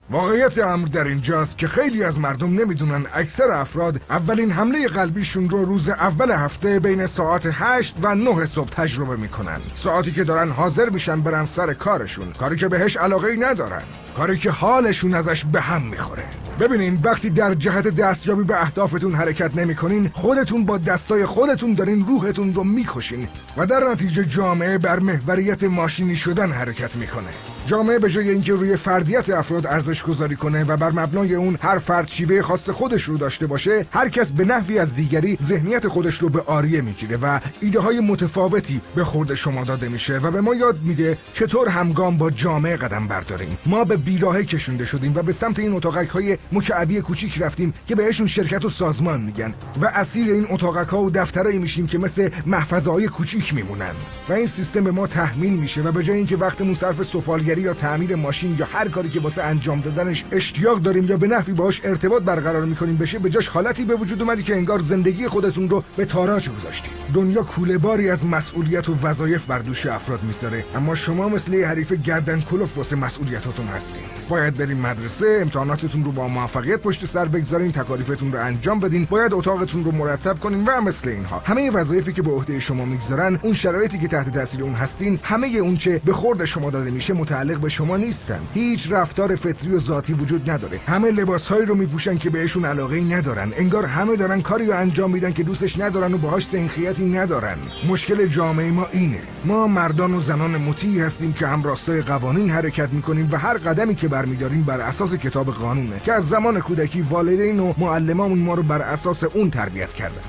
واقعیت امر در اینجاست که خیلی از مردم نمیدونن اکثر افراد اولین حمله قلبیشون رو روز اول هفته بین ساعت 8 و 9 صبح تجربه میکنن. ساعتی که دارن حاضر میشن برن سر کارشون، کاری که بهش علاقه‌ای ندارن، کاری که حالشون ازش به هم میخوره. ببینین وقتی در جهت دستیابی به اهدافتون حرکت نمیکنین، خودتون با دستای خودتون دارین روحتون رو میکشین و در نتیجه جامعه بر محوریت ماشینی شدن حرکت میکنه. جامعه به جای اینکه روی فردیت افراد ارزش گذاری کنه و بر مبنای اون هر فرد شیوه خاص خودش رو داشته باشه، هر کس به نحوی از دیگری ذهنیت خودش رو به عاریه میگیره و ایده های متفاوتی به خورد شما داده میشه و به ما یاد میده چطور همگام با جامعه قدم برداریم. ما به بیراهه کشونده شدیم و به سمت این اتاقک های مکعبی کوچیک رفتیم که بهشون شرکت و سازمان میگن و اسیر این اتاقک ها و دفترایی میشیم که مثل محفظه های کوچیک میمونن و این سیستم به ما تحمیل میشه و به جای اینکه وقتمون صرف سفالگری یا تعمیر ماشین یا هر کاری که واسه انجام دادنش اشتیاق داریم یا به نحوی باهاش ارتباط برقرار میکنیم بشه، به جاش حالتی به وجود اومدی که انگار زندگی خودتون رو به تاراج گذاشتید. دنیا کوله‌باری از مسئولیت و وظایف بر دوش افراد میذاره، اما شما مثل یه حریف گردن کلوف واسه مسئولیتاتون هستین. باید بریم مدرسه، امتحاناتتون رو با موفقیت پشت سر بگذارین، تکالیفتون رو انجام بدین، باید اتاقتون رو مرتب کنین و مثل اینها. همه وظایفی که به عهده شما میگذارن، اون شرایطی که تحت تاثیر اون هستین، همه اون چه به خورد شما داده میشه متعلق به شما نیستن. هیچ رفتار فطری و ذاتی وجود نداره. همه لباسهایی رو میپوشن که بهشون علاقه‌ای ندارن. انگار همه دارن کاری رو انجام میدن که دوستش ندارن و باهاش سنخیتی ندارن. مشکل جامعه ما اینه. ما مردان و زنان مطیعی هستیم که هم راستای قوانین حرکت میکنیم و هر قدمی که برمیداریم بر اساس کتاب قانونه که از زمان کودکی والدین و معلمامون ما رو بر اساس اون تربیت کردن.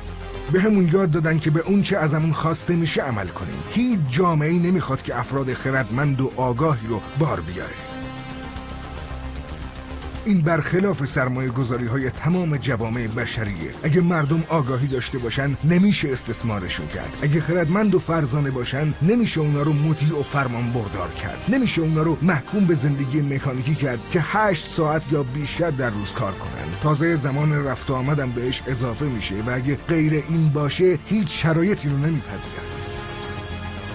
به همون یاد دادن که به اون چه ازمون خواسته میشه عمل کنیم. هیچ جامعه‌ای نمیخواد که افراد خردمند و آگاهی رو بار بیاره. این برخلاف سرمایه گذاری های تمام جوامع بشریه. اگه مردم آگاهی داشته باشن نمیشه استثمارشون کرد. اگه خردمند و فرزانه باشن نمیشه اونا رو مطیع و فرمان بردار کرد. نمیشه اونا رو محکوم به زندگی مکانیکی کرد که 8 ساعت یا بیشتر در روز کار کنن. تازه زمان رفت و آمدم بهش اضافه میشه و اگه غیر این باشه هیچ شرایطی رو نمیپذیرن.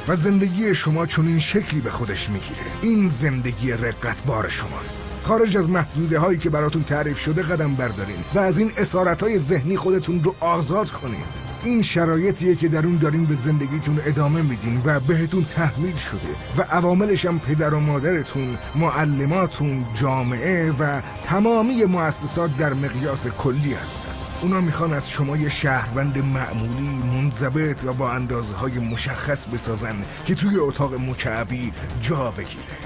و زندگی شما چون این شکلی به خودش میگیره. این زندگی رقتبار شماست. خارج از محدوده هایی که براتون تعریف شده قدم بردارین و از این اسارت های ذهنی خودتون رو آزاد کنین. این شرایطیه که در اون دارین به زندگیتون ادامه میدین و بهتون تحمیل شده و عواملش هم پدر و مادرتون، معلماتون، جامعه و تمامی مؤسسات در مقیاس کلی هستن. اونا میخوان از شما یه شهروند معمولی، منضبط و با اندازه‌های مشخص بسازن که توی اتاق مکعبی جا بگیره.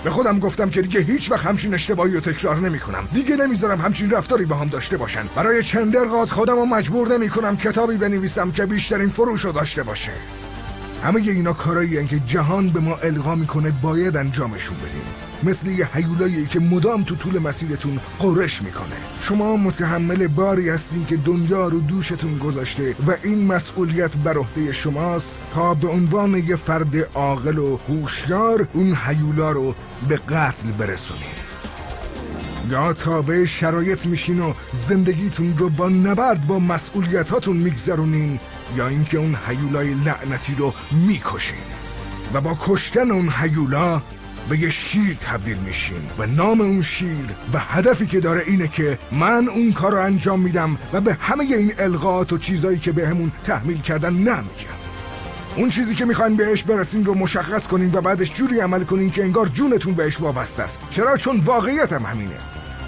به خودم گفتم که دیگه هیچ وقت همچین اشتباهی رو تکرار نمی‌کنم. دیگه نمیذارم همچین رفتاری با هم داشته باشن. برای چندرغاز خودم رو مجبور نمی‌کنم کتابی بنویسم که بیشترین فروش رو داشته باشه. همه اینا کارایی‌ان که جهان به ما القا میکنه باید انجامشون بدیم. مثل یه هیولایی که مدام تو طول مسیرتون غرش میکنه. شما متحمل باری هستین که دنیا رو دوشتون گذاشته و این مسئولیت بر عهده شماست تا به عنوان یه فرد عاقل و هوشیار اون هیولا رو به قتل برسونید. یا تابع شرایط میشین و زندگیتون رو با نبرد با مسئولیتاتون میگذرونین، یا اینکه اون هیولای لعنتی رو میکشین و با کشتن اون هیولا به یه شیر تبدیل میشین و نام اون شیر و هدفی که داره اینه که من اون کار رو انجام میدم و به همه این القاءات و چیزایی که به همون تحمیل کردن نمیگم. اون چیزی که میخواین بهش برسین رو مشخص کنین و بعدش جوری عمل کنین که انگار جونتون بهش وابسته است. چرا؟ چون واقعیت هم همینه.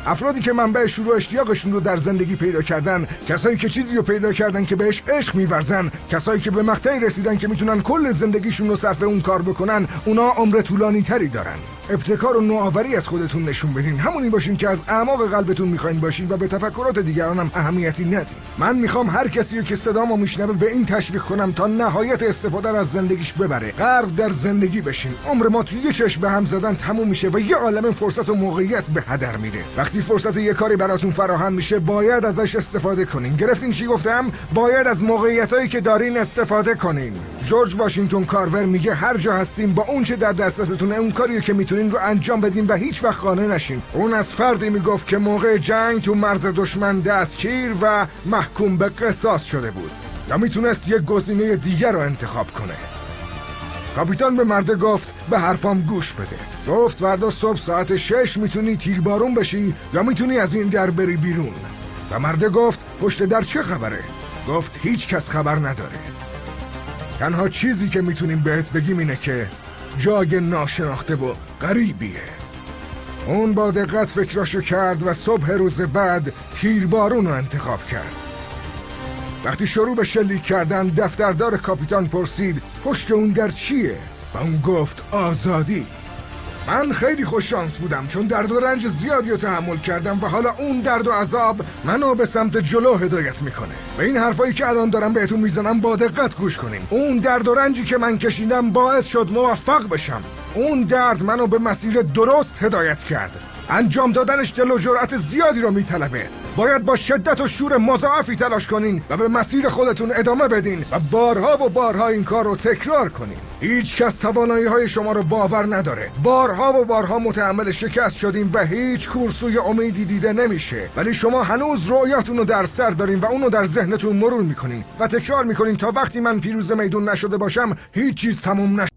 افرادی که منبع شروع اشتیاقشون رو در زندگی پیدا کردن، کسایی که چیزی رو پیدا کردن که بهش عشق می‌ورزن، کسایی که به مقطعی رسیدن که میتونن کل زندگیشون رو صرف اون کار بکنن، اونا عمر طولانی تری دارن. ابتکار و نوآوری از خودتون نشون بدین. همونی باشین که از اعماق قلبتون میخواین باشین و به تفکرات دیگران هم اهمیتی ندین. من میخوام هر کسی رو که صدامو میشنوه به این تشویق کنم تا نهایت استفاده از زندگیش ببره. غرق در زندگی بشین. عمر ما توی یه چشم به هم زدن تموم میشه و یه عالمه فرصت و موقعیت به هدر میره. وقتی فرصت یه کاری براتون فراهم میشه باید ازش استفاده کنین. گرفتین چی گفتم؟ باید از موقعیتایی که دارین استفاده کنین. جورج واشنگتن کارور میگه هر جا هستین با اون چه در دسترستونه اون کاریو که میتونین رو انجام بدین و هیچ وقت خانه نشین. اون از فردی میگفت که موقع جنگ تو مرز دشمن دستگیر و محکوم به قصاص شده بود، یا میتونست یک گزینه دیگر رو انتخاب کنه. کاپیتان به مرده گفت به حرفام گوش بده. گفت فردا صبح ساعت 6 میتونی تیربارون بشی یا میتونی از این در بری بیرون. و مرده گفت پشت در چه خبره؟ گفت هیچ کس خبر نداره. تنها چیزی که میتونیم بهت بگیم اینه که جای ناشناخته و غریبیه. اون با دقت فکراشو کرد و صبح روز بعد تیربارون رو انتخاب کرد. وقتی شروع به شلیک کردن دفتردار کاپیتان پرسید پشت اون در چیه؟ و اون گفت آزادی. من خیلی خوششانس بودم چون درد و رنج زیادی رو تحمل کردم و حالا اون درد و عذاب منو به سمت جلو هدایت میکنه. به این حرفایی که الان دارم بهتون میزنم با دقت گوش کنین. اون درد و رنجی که من کشیدم باعث شد موفق بشم. اون درد منو به مسیر درست هدایت کرد. انجام دادنش دل و جرأت زیادی رو میطلبه. باید با شدت و شور مضاعفی تلاش کنین و به مسیر خودتون ادامه بدین و بارها و بارها این کار رو تکرار کنین. هیچ کس توانایی‌های شما رو باور نداره. بارها و بارها متحمل شکست شدین و هیچ کورسوی امیدی دیده نمیشه. ولی شما هنوز رویاتون رو در سر دارین و اونو در ذهنتون مرور میکنین و تکرار میکنین تا وقتی من پیروز میدون نشده باشم هیچ چیز تموم نشه.